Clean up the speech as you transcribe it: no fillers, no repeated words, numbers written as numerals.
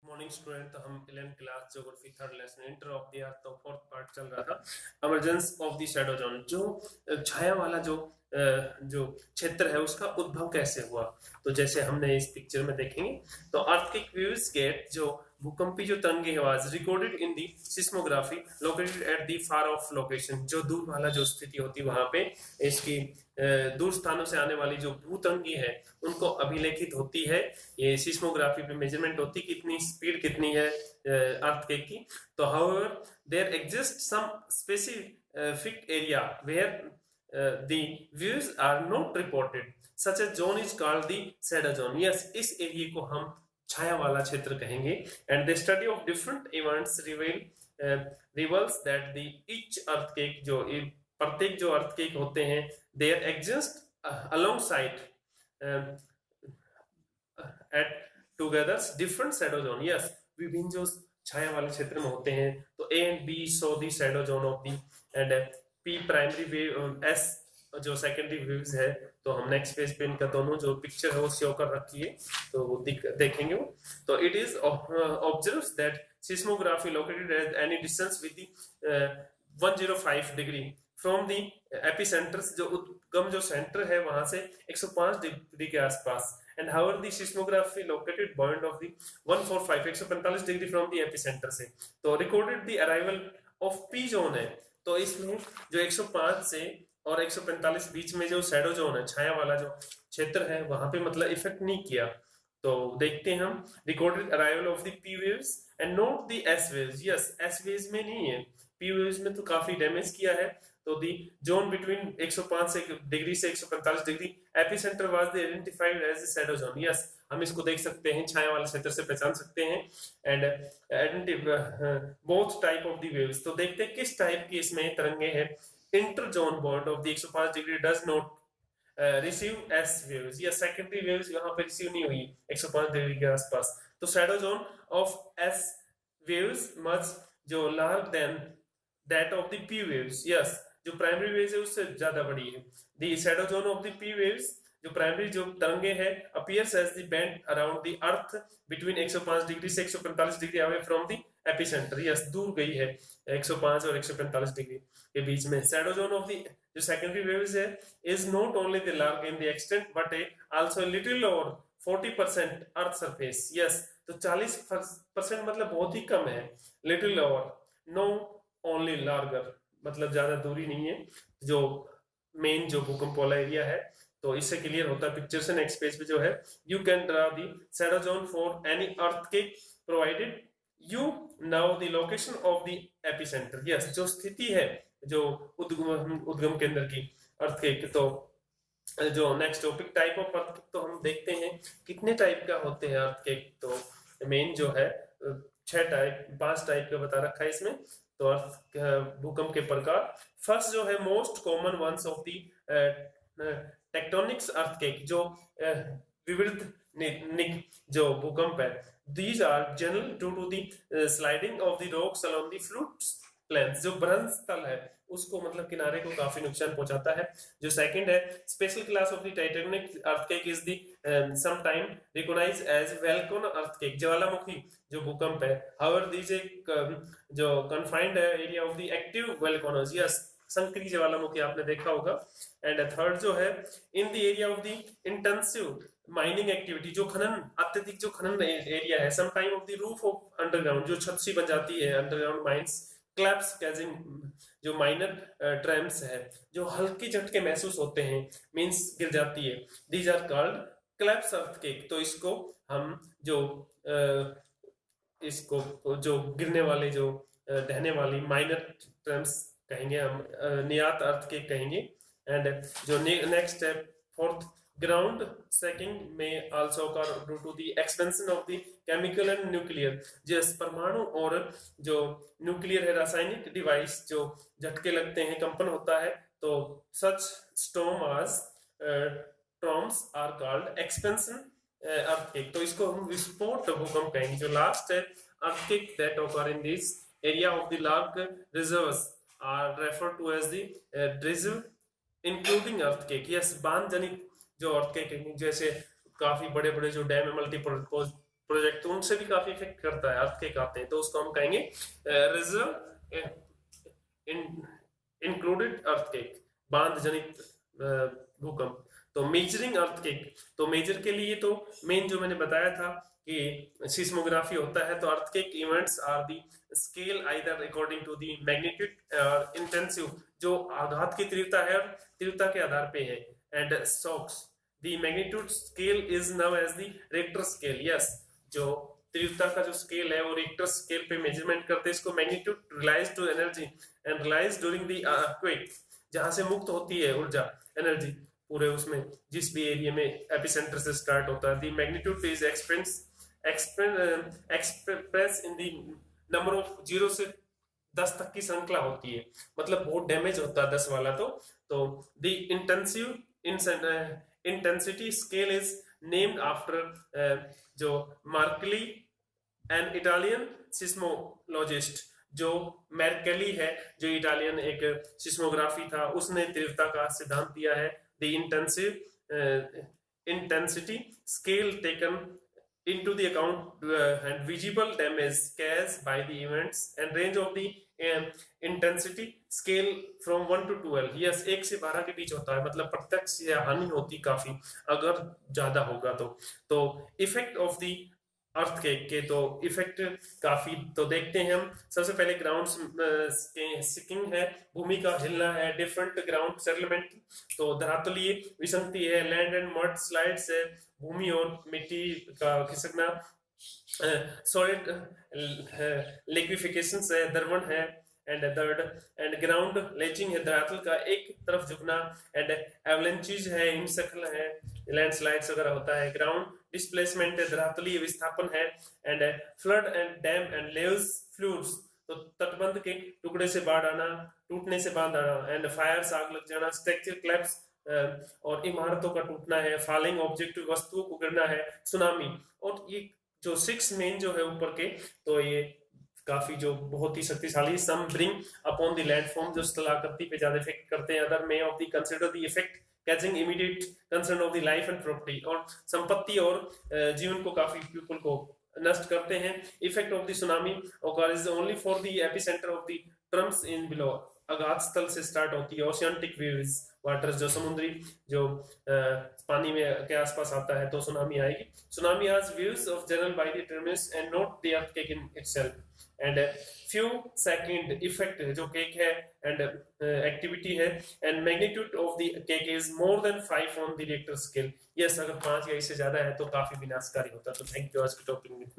Morning student. तो हम 11th class geography third lesson inter of the earth तो fourth part चल रहा था emergence of the shadow zone. जो छाया वाला जो क्षेत्र है उसका उद्भव कैसे हुआ। तो जैसे हमने इस पिक्चर में देखेंगे तो अर्थक्वेक वेव्स गेट जो भूकंपी जो तरंगे आवाज recorded in the seismography located at the far of location. जो दूर वाला जो स्थिति होती है वहां पे इसकी दूर स्थानों से आने वाली जो भूतरंगी है उनको अभिलेखित होती है। ये सिस्मोग्राफी पे मेजरमेंट होती है कितनी स्पीड कितनी है अर्थक्वेक की। तो however there exist some specific area where the views are not reported. Such a zone is called the shadow zone. Yes, इस एरिया को हम छाया वाला क्षेत्र कहेंगे। And the study of different events reveals that the each earthquake जो प्रत्येक जो earthquake होते हैं there exist alongside at together different shadow zone. Yes, विभिन्न जो छाया वाले क्षेत्र में होते हैं तो A and B show the shadow zone of the and P primary wave S जो सेकेंडरी वेव्स है। तो हम नेक्स्ट पेज पे इनका दोनों जो पिक्चर है वो शो कर रखी है तो वो देखेंगे वो। तो it is observes that seismography located at any distance with the 105 degree from the epicentre. जो उद्गम जो सेंटर है वहां से 105 डिग्री के आसपास। And however the seismography located point of the 145 degree from the epicentre से। तो recorded the arrival of P zone है। तो इसमें जो 105 से और 145 बीच में जो शैडो जोन है छाया वाला जो क्षेत्र है वहां पे मतलब इफेक्ट नहीं किया। तो देखते हैं हम recorded arrival of the P waves and note the S waves. Yes, S waves में नहीं है, पी वेव्स में तो काफी डैमेज किया है। तो दी जोन बिटवीन 105 डिग्री से 145 degree epicentre was the identified as the shadow zone. Yes, हम इसको देख सकते हैं छाया वाले क्षेत्र से पहचान सकते हैं। And both type of the waves. तो देखते हैं किस टाइप की इसमें तरंगे हैं। Inter zone bond of the 105 degree does not receive S waves या सेकेंडरी वेव्स यहाँ पे रिसीव नहीं हुई 105 डिग्री के आसपास। तो shadow zone of S waves much जो large than that of the P waves. Yes, जो प्राइमरी वेव्स है उससे ज्यादा बड़ी है। The shadow zone of the P waves जो प्राइमरी जो तरंगे हैं appears as the band around the earth between 105 degree से 145 degree away from the epicentre. Yes, दूर गई है 105 और 145 डिग्री के बीच में। शैडो जोन ऑफ द जो सेकेंडरी वेव्स है is not only the large in the extent but also little over 40% earth surface. Yes, तो 40% मतलब बहुत ही कम है। Little over no only larger मतलब ज्यादा दूरी नहीं है जो मेन जो भूकंप वाला एरिया है। तो इससे क्लियर होता है पिक्चर से। नेक्स्ट पेज पे जो है you can draw the shadow zone for any earthquake provided you now the location of the epicentre. Yes, जो स्थिति है जो उद्गम केंद्र की अर्थक्वेक। तो जो next topic type of earthquake तो हम देखते हैं कितने टाइप का होते हैं अर्थक्वेक। तो मेन जो है 5 टाइप का बता रखा है इसमें। तो अर्थ भूकंप के प्रकार फर्स्ट जो है most common ones of the tectonics earthquake जो विविध जो भूकंप है। These are general due to the sliding of the rocks along the fluid plains। जो बृहद स्थल है उसको मतलब किनारे को काफी नुकसान पहुंचाता है। जो सेकंड है special class of the tectonic earthquake is the some time recognised as volcano earthquake ज्वालामुखी जो भूकंप है। हाउएवर दिस जो confined area of the active volcanoes. Yes, संक्रिय ज्वालामुखी आपने देखा होगा। एंड थर्ड जो है in the area of the intensive mining activity जो खनन अत्यधिक जो खनन एरिया है। Some time of the roof of underground जो छत सी बन जाती है अंडरग्राउंड माइंस। क्लैप्स कैजिंग जो माइनर ट्रैम्स है जो हल्के झटके महसूस होते हैं मींस गिर जाती है। These are called collapse earthquake. तो इसको हम जो इसको जो गिरने वाले जो ढहने वाली माइनर ट्रैम्स कहेंगे हम, नियात अर्थक्वेक कहेंगे। एंड जो नेक्स्ट है फोर्थ ग्राउंड सेकिंग में also occur due to the expansion of the chemical and nuclear। जिस परमाणु और जो न्यूक्लियर है रासायनिक डिवाइस जो झटके लगते हैं कंपन होता है। तो सच स्टॉर्म आज ट्रॉम्स आर कॉल्ड एक्सपेंशन अर्थक्वेक। तो इसको हम विस्फोट भूकंप कहेंगे। जो लास्ट है earthquake that occur in this area of the large reserves are referred to as the drizzle including earthquake। Yes, बांध जनित जो अर्थक्वेक जैसे काफी बड़े बड़े जो डैम है मल्टीपर्पज प्रोजेक्ट, तो उनसे भी काफी इफेक्ट करता है, अर्थक्वेक आते हैं, तो उसको हम कहेंगे रिजर्व इंक्लूडेड अर्थक्वेक, बांध जनित भूकंप। तो मेजरिंग अर्थक्वेक, तो मेजर के लिए तो मेन जो मैंने बताया था कि सिस्मोग्राफी होता है, तो earthquake events are the scale either according to the magnitude और इंटेंसिव, जो आघात की तीव्रता है, तीव्रता के आधार पे है, and shocks the magnitude scale is now as the Richter scale. Yes, जो तीव्रता का जो स्केल है वो रिक्टर स्केल पे मेजरमेंट करते हैं इसको। Magnitude release to energy and release during the quake, जहां से मुक्त होती है ऊर्जा, एनर्जी, पूरे उसमें जिस भी एरिया में एपिसेंटर से स्टार्ट होता है। The magnitude is express in the number of 0 से 10 तक की श्रृंखला होती है, मतलब बहुत डैमेज होता है 10 वाला। तो the intensity scale is named after जो मार्कली, एन इटालियन सिस्मोलॉजिस्ट, जो मेर्केली है, जो इटालियन एक सिस्मोग्राफी था, उसने तीव्रता का सिद्धांत दिया है। The intensity scale taken into the account and visible damage caused by the events and range of the intensity scale from 1 to 12। Yes, 1 से 12 के बीच होता है, मतलब प्रत्यक्ष या हानि होती काफी अगर ज्यादा होगा तो इफेक्ट ऑफ द अर्थक्वेक के तो इफेक्ट काफी तो देखते हैं हम। सबसे पहले ग्राउंड सिकिंग है, भूमि का हिलना है, डिफरेंट ग्राउंड सेटलमेंट, तो धरातलीय विसंगति है, लैंड एंड मड स्लाइड्स है, भूमि और मिट्टी का खिसकना, सॉलिड लिक्विफिकेशन है, द्रवण है, and third and ground latching है, धरातल का एक तरफ झुकना, एंड एवलेंचेज है, हिमस्खलन है, लैंडस्लाइड्स वगैरह होता है, ग्राउंड डिस्प्लेसमेंट है, धरातलीय विस्थापन है, and flood and dam and leaves fluids, तो तटबंध के टुकड़े से बाढ़ आना, टूटने से बांध आना, एंड फायर्स, आग लग जाना, स्ट्रक्चर क्लैप्स और इमारतों का टूटना है, फॉलिंग ऑब्जेक्ट, वस्तुओं को गिरना है, सुनामी। और ये जो 6 मेन जो है ऊपर के, तो ये काफी जो बहुत ही शक्तिशाली, सम ब्रिंग अपॉन द लैंडफॉर्म, जो स्थलाकृति पे ज्यादा इफेक्ट करते हैं, other may of the consider the effect catching immediate concern of the life and property, और संपत्ति और जीवन को काफी पीपल को नष्ट करते हैं। Effect of the tsunami occurs only for the epicenter of the trumps in below, आघात स्थल से स्टार्ट होती है। ओशियानिक वेव्स, वाटर जो समुद्री जो पानी में के आसपास आता है, तो सुनामी आएगी। Tsunami has views of general by the terms and not the earthquake in itself, and few second effect जो केक है, एंड एक्टिविटी है, and magnitude of the cake is more than 5 on the Richter scale. Yes, अगर 5 या इससे ज्यादा है तो काफी विनाशकारी होता है। तो थैंक यू, आज के टॉपिक में इतना।